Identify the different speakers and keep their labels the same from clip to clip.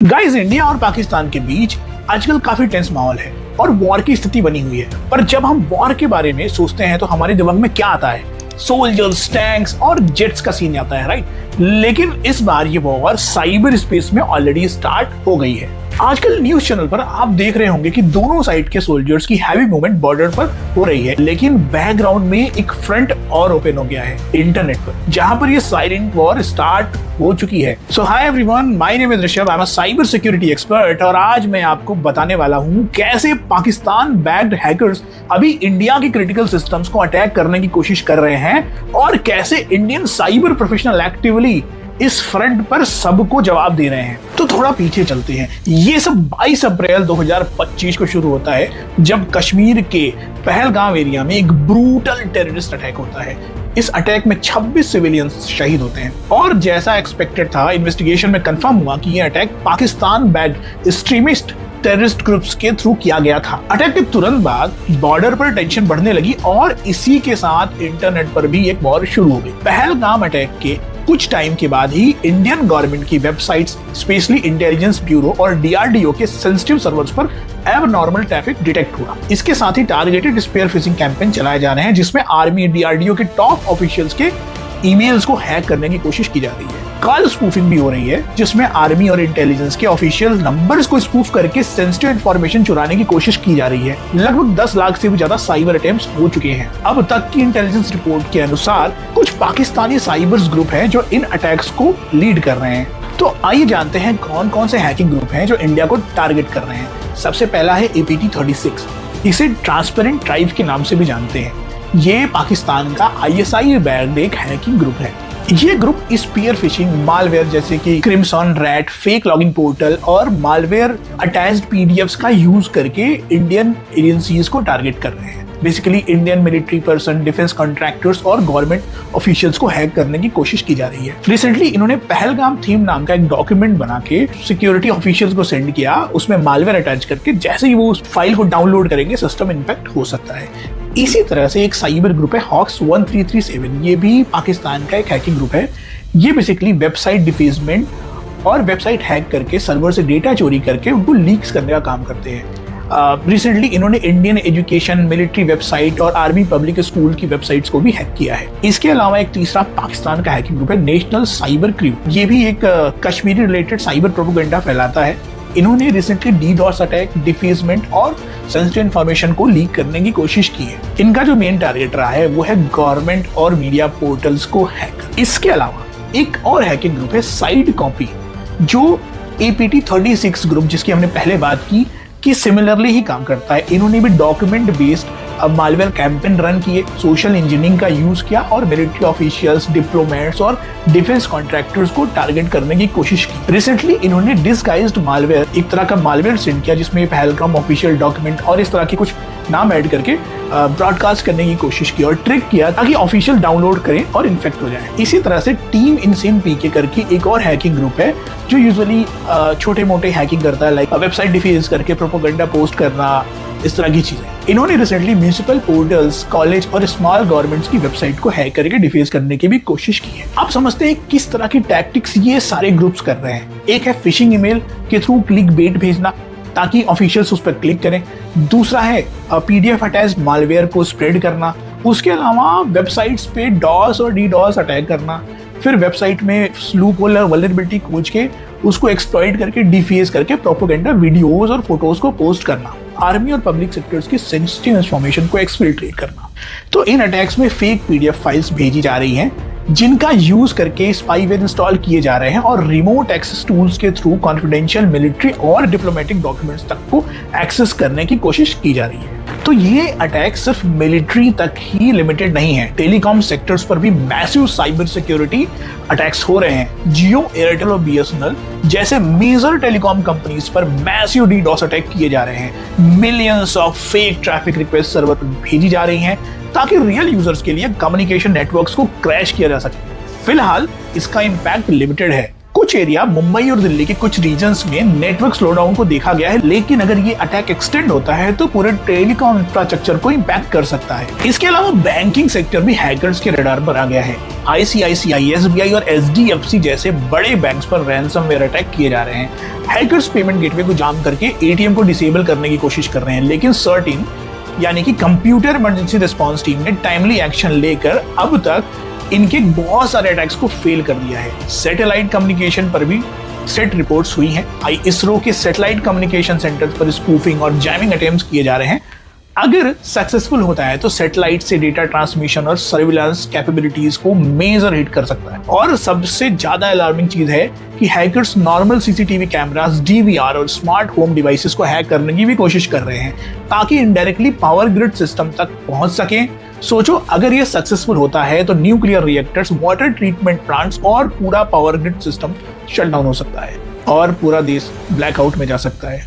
Speaker 1: Guys, India और पाकिस्तान के बीच आजकल काफी टेंस माहौल है और वॉर की स्थिति बनी हुई है। पर जब हम वॉर के बारे में सोचते हैं तो हमारे दिमाग में क्या आता है? सोल्जर्स, टैंक्स और जेट्स का सीन आता है, राइट? लेकिन इस बार ये वॉर साइबर स्पेस में ऑलरेडी स्टार्ट हो गई है। आजकल न्यूज चैनल पर आप देख रहे होंगे कि दोनों साइड के सोल्जर्स की हैवी मूवमेंट बॉर्डर पर हो रही है, लेकिन बैकग्राउंड में एक फ्रंट और ओपन हो गया है इंटरनेट पर, जहां पर ये साइलेंट वॉर स्टार्ट हो चुकी है। So hi everyone, my name is Rishabh, I am a cyber security expert और आज मैं आपको बताने वाला हूं कैसे पाकिस्तान बैक्ड हैकर्स अभी इंडिया के क्रिटिकल सिस्टम्स को अटैक करने की कोशिश कर रहे हैं और कैसे इंडियन साइबर प्रोफेशनल एक्टिवली इस फ्रंट पर सबको जवाब दे रहे हैं। तो थोड़ा पीछे चलते हैं। ये सब 22 अप्रैल 2025 को शुरू होता है, जब कश्मीर के पहलगाम एरिया में एक ब्रूटल टेररिस्ट अटैक होता है। इस अटैक में 26 सिविलियंस शहीद होते हैं और जैसा एक्सपेक्टेड था, इन्वेस्टिगेशन में कंफर्म हुआ कि यह attack Pakistan backed extremist terrorist groups के थ्रू किया गया था। अटैक के तुरंत बाद बॉर्डर पर टेंशन बढ़ने लगी और इसी के साथ इंटरनेट पर भी एक वॉर शुरू हो गई। पहलगाम अटैक के कुछ टाइम के बाद ही इंडियन गवर्नमेंट की वेबसाइट्स, स्पेशली इंटेलिजेंस ब्यूरो और डीआरडीओ के सेंसिटिव सर्वर्स पर एबनॉर्मल ट्रैफिक डिटेक्ट हुआ। इसके साथ ही टारगेटेड स्पेयर फिशिंग कैंपेन चलाए जा रहे हैं, जिसमें आर्मी, डीआरडीओ के टॉप ऑफिशियल्स के ईमेल्स को हैक करने की कोशिश की जा रही है। कॉल स्पूफिंग भी हो रही है, जिसमें आर्मी और इंटेलिजेंस के ऑफिशियल नंबर्स को स्पूफ करके सेंसिटिव इंफॉर्मेशन चुराने की कोशिश की जा रही है। लगभग 10 लाख से भी ज्यादा साइबर अटेम्प्ट्स हो चुके हैं। अब तक की इंटेलिजेंस रिपोर्ट के अनुसार कुछ पाकिस्तानी साइबर्स ग्रुप हैं जो इन अटैक्स को लीड कर रहे हैं। तो आइए जानते हैं कौन कौन से हैकिंग ग्रुप हैं जो इंडिया को टारगेट कर रहे हैं। सबसे पहला है APT36। इसे ट्रांसपेरेंट ट्राइब के नाम से भी जानते हैं। ये पाकिस्तान का ISI बैक्ड एक हैकिंग ग्रुप है। ये ग्रुप स्पीयर फिशिंग, मालवेयर जैसे कि crimson rat, fake login portal और मालवेयर अटैच्ड PDFs का यूज करके इंडियन एजेंसीज को टारगेट कर रहे हैं। Basically Indian military person, defence contractors और गवर्नमेंट ऑफिशियल्स को हैक करने की कोशिश की जा रही है। रिसेंटली इन्होंने पहलगाम थीम नाम का एक डॉक्यूमेंट बना के सिक्योरिटी ऑफिशियल्स को सेंड किया, उसमें मालवेयर अटैच करके। जैसे ही वो उस फाइल को डाउनलोड करेंगे, सिस्टम इन्फेक्ट हो सकता है। इसी तरह से एक साइबर ग्रुप है हॉक्स 1337। ये भी पाकिस्तान का एक हैकिंग ग्रुप है। ये बेसिकली वेबसाइट डिफेसमेंट और वेबसाइट हैक करके सर्वर से डेटा चोरी करके उनको लीक्स करने का काम करते हैं। रिसेंटली इन्होंने इंडियन एजुकेशन, मिलिट्री वेबसाइट और आर्मी पब्लिक स्कूल की वेबसाइट्स को भी हैक किया है। इसके अलावा एक तीसरा पाकिस्तान का हैकिंग ग्रुप है नेशनल साइबर क्रू। ये भी एक कश्मीरी रिलेटेड साइबर प्रोपेगेंडा फैलाता है। इन्होंने रिसेंटली DDoS अटैक, डिफेसमेंट और सेंसिटिव इंफॉर्मेशन को लीक करने की कोशिश की है। इनका जो मेन टारगेट रहा है वो है गवर्नमेंट और मीडिया पोर्टल्स को हैक। इसके अलावा एक और हैकिंग ग्रुप है साइड कॉपी, जो APT36 ग्रुप जिसकी हमने पहले बात की कि सिमिलरली ही काम करता है। इन्होंने भी document based malware campaign run किए, सोशल इंजीनियरिंग का यूज किया और मिलिट्री ऑफिशियल्स, डिप्लोमेट्स और डिफेंस कॉन्ट्रैक्टर्स को टारगेट करने की कोशिश की। रिसेंटली इन्होंने डिसगाइज्ड मालवेयर, एक तरह का मालवेयर सेंड किया, जिसमें पहलगाम ऑफिशियल डॉक्यूमेंट और इस तरह के कुछ नाम ऐड करके ब्रॉडकास्ट करने की कोशिश की और ट्रिक किया ताकि ऑफिशियल डाउनलोड करें और इन्फेक्ट हो जाए। इसी तरह से टीम इनसेन PK करके एक और हैकिंग ग्रुप है जो यूजुअली छोटे मोटे हैकिंग करता है, लाइक वेबसाइट डिफेस करके प्रोपेगेंडा पोस्ट करना, इस तरह की चीजें। इन्होंने रिसेंटली म्युनिसिपल पोर्टल्स, कॉलेज और स्मॉल गवर्नमेंट्स की वेबसाइट को हैक करके डिफेस करने की भी कोशिश की है। आप समझते हैं किस तरह की टैक्टिक्स ये सारे ग्रुप्स कर रहे हैं। एक है फिशिंग ईमेल के थ्रू क्लिक बेट भेजना ताकि ऑफिशियल्स उस पर क्लिक करें। दूसरा है PDF अटैच्ड मालवेयर को स्प्रेड करना। उसके अलावा वेबसाइट्स पे DOS और DDoS अटैक करना। फिर वेबसाइट में लूप होल और वल्नरेबिलिटी खोज के उसको एक्सप्लॉइट करके डिफेस करके प्रोपेगेंडा वीडियोस और फोटोज को पोस्ट करना। आर्मी और पब्लिक सेक्टर्स की सेंसिटिव इंफॉर्मेशन को एक्सफिल्ट्रेट करना। तो इन अटैक्स में फेक PDF फाइल्स भेजी जा रही हैं, जिनका यूज करके स्पाईवेयर इंस्टॉल किए जा रहे हैं और रिमोट एक्सेस टूल्स के थ्रू कॉन्फिडेंशियल मिलिट्री और डिप्लोमेटिक डॉक्यूमेंट्स तक को एक्सेस करने की कोशिश की जा रही है। तो ये अटैक सिर्फ मिलिट्री तक ही लिमिटेड नहीं है। टेलीकॉम सेक्टर्स पर भी मैसिव साइबर सिक्योरिटी अटैक्स हो रहे हैं। जियो, एयरटेल और BSNL जैसे मेजर टेलीकॉम कंपनीज पर मैसिव DDoS अटैक किए जा रहे हैं। Millions of fake traffic request server पर भेजी जा रही हैं ताकि रियल यूजर्स के लिए कम्युनिकेशन नेटवर्क्स को क्रैश किया जा सके। फिलहाल इसका इम्पैक्ट लिमिटेड है। कुछ कुछ एरिया मुंबई और दिल्ली के कुछ रीजन्स में नेटवर्क स्लोडाउन को देखा गया है, लेकिन अगर ये अटैक एक्सटेंड होता है तो पूरे टेलीकॉम इंफ्रास्ट्रक्चर को इम्पैक्ट कर सकता है। इसके अलावा बैंकिंग सेक्टर भी हैकर्स के रडार पर आ गया है। ICICI, SBI और HDFC जैसे बड़े बैंक्स पर रैंसमवेयर अटैक किए जा रहे हैं। हैकर्स पेमेंट गेटवे को जाम करके ATM को डिसेबल करने की कोशिश कर रहे हैं, लेकिन सर्टिन यानी कि कंप्यूटर इमरजेंसी रिस्पांस टीम ने टाइमली एक्शन लेकर अब तक इनके बहुत सारे अटैक्स को फेल कर दिया है। सैटेलाइट कम्युनिकेशन पर भी सेट रिपोर्ट्स हुई हैं। ISRO के सैटेलाइट कम्युनिकेशन सेंटर्स पर स्पूफिंग और जैमिंग अटेम्प्ट्स किए जा रहे हैं। अगर सक्सेसफुल होता है तो सैटेलाइट से डेटा ट्रांसमिशन और सर्विलांस कैपेबिलिटीज को मेजर हिट कर सकता है। और सबसे ज्यादा अलार्मिंग चीज है कि hackers normal CCTV cameras, DVR और स्मार्ट होम डिवाइसेस को हैक करने की भी कोशिश कर रहे हैं ताकि इनडायरेक्टली पावर ग्रिड सिस्टम तक पहुंच सकें। सोचो, अगर ये सक्सेसफुल होता है तो nuclear reactors, water treatment plants और पूरा पावर ग्रिड सिस्टम शटडाउन हो सकता है और पूरा देश ब्लैकआउट में जा सकता है।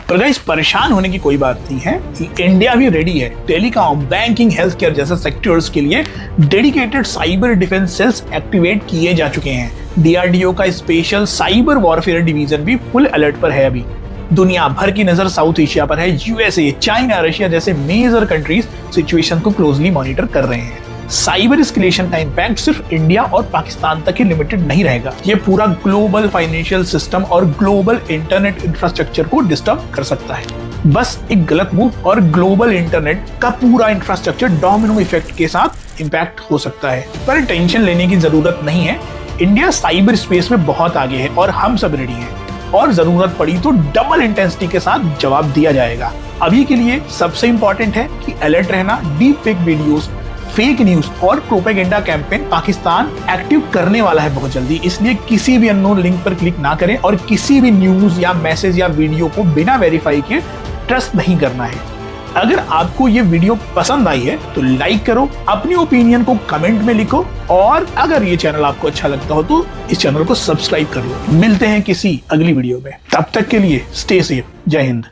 Speaker 1: पर गाइस, परेशान होने की कोई बात नहीं है कि इंडिया भी रेडी है। टेलीकॉम, बैंकिंग, हेल्थ केयर जैसे सेक्टर्स के लिए dedicated cyber defence cells activate किए जा चुके हैं। DRDO का स्पेशल साइबर वॉरफेयर डिवीजन भी फुल अलर्ट पर है। अभी दुनिया भर की नजर साउथ एशिया पर है। USA, चाइना, रशिया जैसे मेजर कंट्रीज सिचुएशन को क्लोजली मॉनिटर कर रहे हैं। साइबर एस्केलेशन का इंपैक्ट सिर्फ इंडिया और पाकिस्तान तक ही लिमिटेड नहीं रहेगा। ये पूरा ग्लोबल फाइनेंशियल सिस्टम और ग्लोबल इंटरनेट इंफ्रास्ट्रक्चर को डिस्टर्ब कर सकता है। बस एक गलत मूव और ग्लोबल इंटरनेट का पूरा इंफ्रास्ट्रक्चर डोमिनो इफेक्ट के साथ इंपैक्ट हो सकता है। पर टेंशन लेने की जरूरत नहीं है। इंडिया साइबर स्पेस में बहुत आगे है और हम सब रेडी हैं, और जरूरत पड़ी तो डबल इंटेंसिटी के साथ जवाब दिया जाएगा। अभी के लिए सबसे इंपॉर्टेंट है कि अलर्ट रहना। Deep fake videos, fake news और प्रोपेगेंडा कैंपेन पाकिस्तान एक्टिव करने वाला है बहुत जल्दी, इसलिए किसी भी अननोन लिंक पर क्लिक ना करें और किसी भी न्यूज या मैसेज या वीडियो को बिना वेरीफाई किए ट्रस्ट नहीं करना है। अगर आपको ये वीडियो पसंद आई है तो लाइक करो, अपनी ओपिनियन को कमेंट में लिखो, और अगर ये चैनल आपको अच्छा लगता हो तो इस चैनल को सब्सक्राइब कर लो। मिलते हैं किसी अगली वीडियो में, तब तक के लिए स्टे सेफ। जय हिंद।